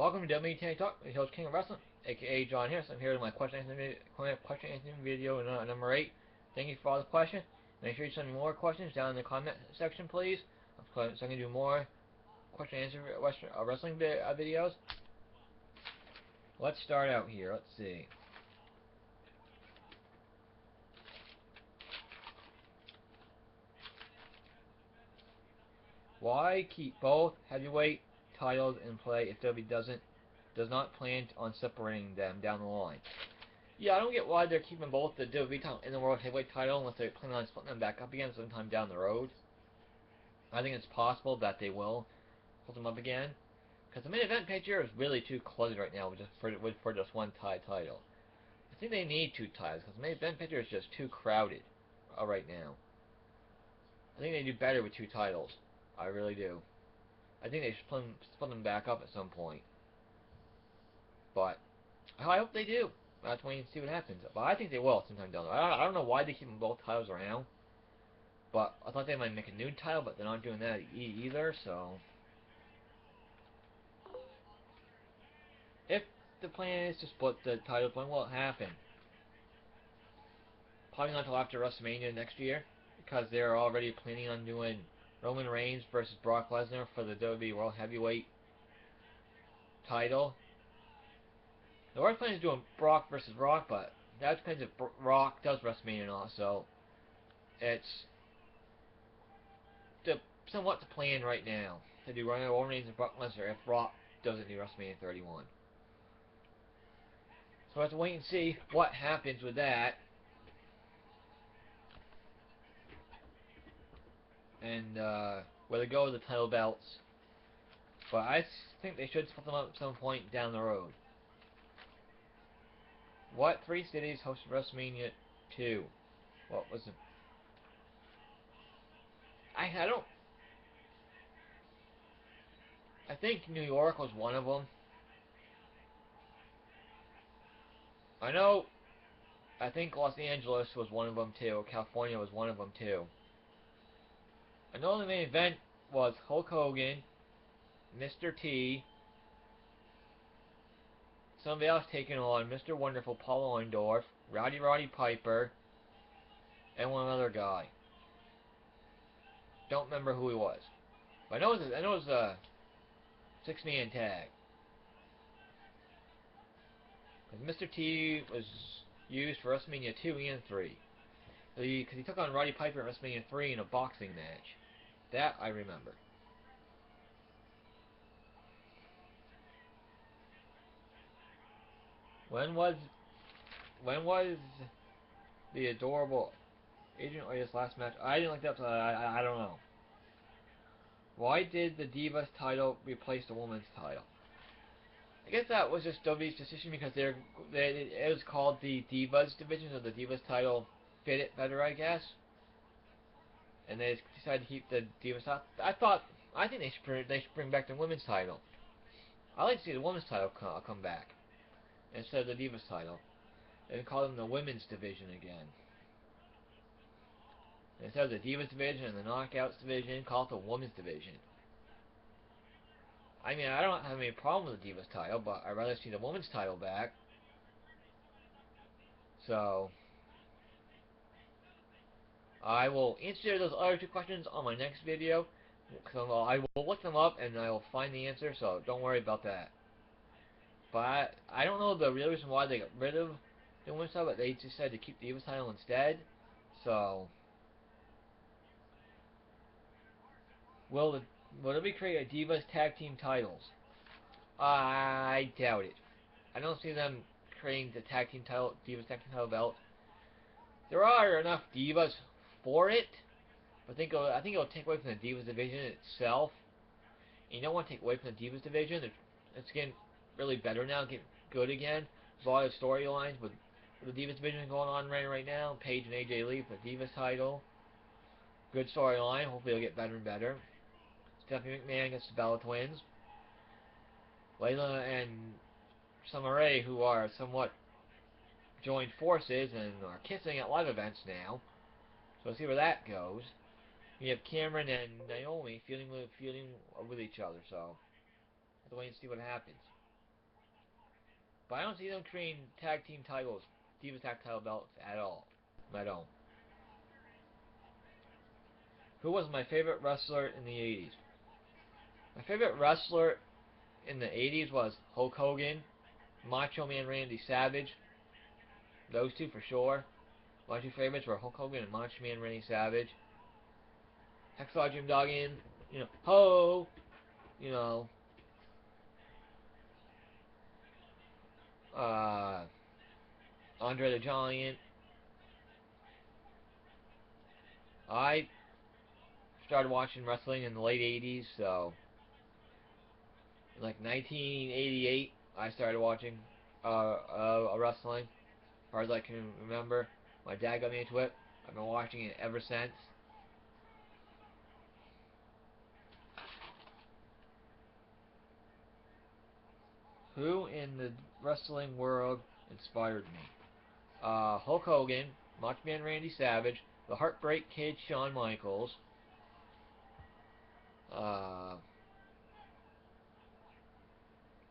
Welcome to WWE TNA Talk. I'm host King of Wrestling, aka John here. So I'm here with my question answering video number 8. Thank you for all the questions. Make sure you send me more questions down in the comment section, please. So I can do more question answer wrestling videos. Let's start out here. Let's see. Why keep both heavyweight titles in play if WWE does not plan on separating them down the line? Yeah, I don't get why they're keeping both the WWE title and the World Heavyweight title unless they plan on splitting them back up again sometime down the road. I think it's possible that they will split them up again, because the main event picture is really too cluttered right now for just one title. I think they need two titles because the main event picture is just too crowded right now. I think they do better with two titles. I really do. I think they should split them back up at some point. But I hope they do. I have to wait and see what happens. But I think they will sometime down the road. I don't know why they keep them both titles around. But I thought they might make a new title, but they're not doing that either, so. If the plan is to split the titles, when will it happen? Probably not until after WrestleMania next year, because they're already planning on doing Roman Reigns versus Brock Lesnar for the WWE World Heavyweight title. The worst plan is doing Brock versus Rock, but that depends if Rock does WrestleMania and all, so it's somewhat the plan right now to do Roman Reigns and Brock Lesnar if Rock doesn't do WrestleMania 31. So I have to wait and see what happens with that. And where they go with the title belts. But I think they should split them up at some point down the road. What three cities hosted WrestleMania 2? What was it? I don't. I think New York was one of them. I know. I think Los Angeles was one of them too. California was one of them too. I know the main event was Hulk Hogan, Mr. T, somebody else taking on Mr. Wonderful Paul Orndorff, Roddy Piper, and one other guy. Don't remember who he was. But I know it was a 6-man tag. Because Mr. T was used for WrestleMania 2 and 3. Because he took on Roddy Piper at WrestleMania 3 in a boxing match. That I remember. When was the adorable Adrian Ortiz last match? I didn't like that, so I don't know. Why did the Divas title replace the Women's title? I guess that was just WWE's decision because it was called the Divas division, so the Divas title fit it better, I guess. And they decided to keep the Divas title. I think they should bring back the Women's title. I like to see the Women's title come back instead of the Divas title, and call them the Women's division again. Instead of the Divas division and the Knockouts division, call it the Women's division. I mean, I don't have any problem with the Divas title, but I'd rather see the Women's title back. So, I will answer those other two questions on my next video. So I will look them up and I will find the answer, so don't worry about that. But I don't know the real reason why they got rid of the Women's title, but they decided to keep the Divas title instead. So, will they create a Divas tag team titles? I doubt it. I don't see them creating the Divas tag team title belt. There are enough Divas for it, but I think it'll take away from the Divas division itself. And you don't want to take away from the Divas division. It's getting really better now, getting good again. There's a lot of storylines with the Divas division going on right now. Paige and AJ Lee for the Divas title. Good storyline. Hopefully it'll get better and better. Stephanie McMahon against the Bella Twins. Layla and Summer Rae, who are somewhat joined forces and are kissing at live events now. So we'll see where that goes. You have Cameron and Naomi feuding with each other, so we'll have to wait and see what happens. But I don't see them creating tag team titles, Divas tag title belts at all. I don't. Who was my favorite wrestler in the 80s? My favorite wrestler in the 80s was Hulk Hogan, Macho Man Randy Savage. Those two for sure. My two favorites were Hulk Hogan and Macho Man Randy Savage. Hacksaw Jim Duggan, ho, you know, uh, Andre the Giant. I started watching wrestling in the late 80s, so in like 1988, I started watching wrestling. As far as I can remember, my dad got me into it. I've been watching it ever since. Who in the wrestling world inspired me? Hulk Hogan, Macho Man Randy Savage, the Heartbreak Kid Shawn Michaels,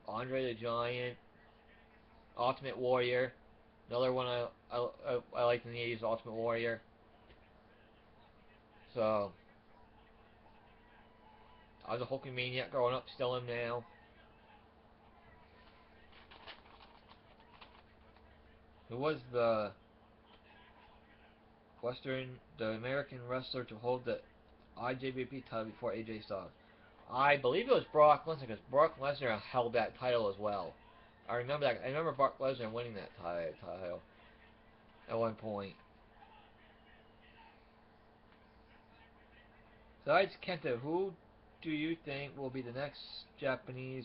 Andre the Giant, Ultimate Warrior. Another one I liked in the 80s, Ultimate Warrior. So, I was a Hulkamaniac growing up, still am now. Who was the American wrestler to hold the IWGP title before AJ Styles? I believe it was Brock Lesnar, because Brock Lesnar held that title as well. I remember that. I remember Brock Lesnar winning that title at one point. Besides Kenta, who do you think will be the next Japan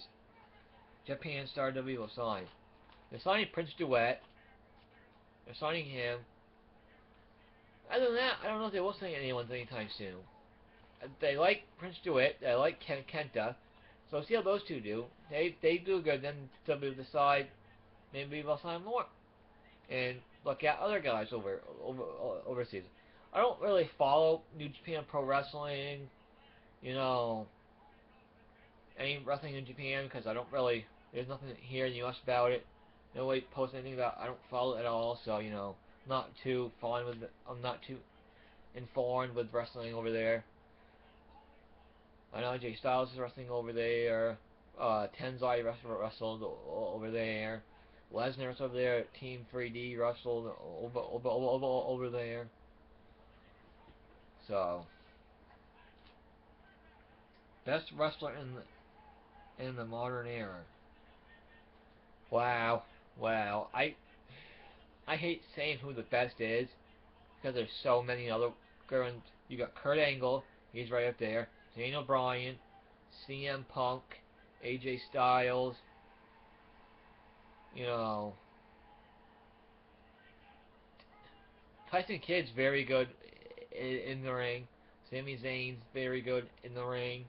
star WWE will sign? They're signing Prince Duet. They're signing him. Other than that, I don't know if they will sign anyone anytime soon. They like Prince Dewitt. They like Kenta. So see how those two do. They do good. Then they'll decide maybe they'll sign more and look at other guys overseas. I don't really follow New Japan Pro Wrestling. Any wrestling in Japan because I don't really. There's nothing here in the U.S. about it. Nobody posts anything about. I don't follow it at all. So not too fond with. I'm not too informed with wrestling over there. I know Jay Styles is wrestling over there. Tenzai wrestled over there. Lesnar's over there. Team 3D wrestled over there. So, best wrestler in the modern era. Wow. I hate saying who the best is because there's so many other current. You got Kurt Angle. He's right up there. Daniel Bryan, CM Punk, AJ Styles, Tyson Kidd's very good in the ring. Sami Zayn's very good in the ring.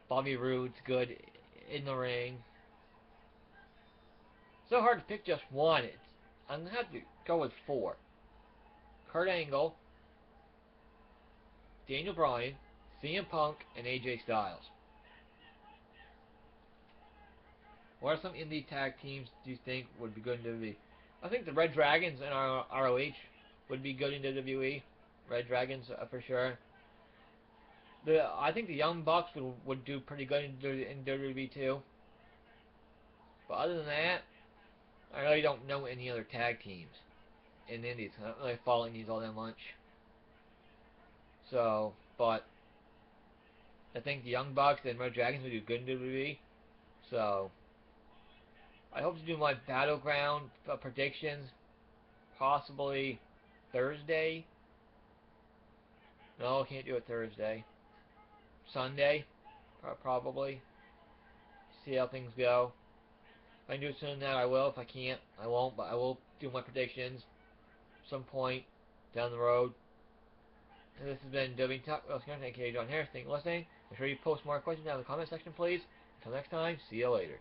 Bobby Roode's good in the ring. So hard to pick just one. I'm going to have to go with four. Kurt Angle, Daniel Bryan, CM Punk, and AJ Styles. What are some indie tag teams do you think would be good in WWE? I think the Red Dragons and ROH would be good in WWE. Red Dragons for sure. I think the Young Bucks would do pretty good in WWE too. But other than that, I really don't know any other tag teams in indies. I don't really follow indies all that much. So, but I think the Young Bucks and Red Dragons would do good in WWE. So, I hope to do my Battleground predictions possibly Thursday. No, I can't do it Thursday. Sunday, probably. See how things go. If I can do it sooner than that, I will. If I can't, I won't. But I will do my predictions some point down the road. And this has been WWE Talk. Thank you, John Harris. Thank you for listening. Make sure you post more questions down in the comment section, please. Until next time, see you later.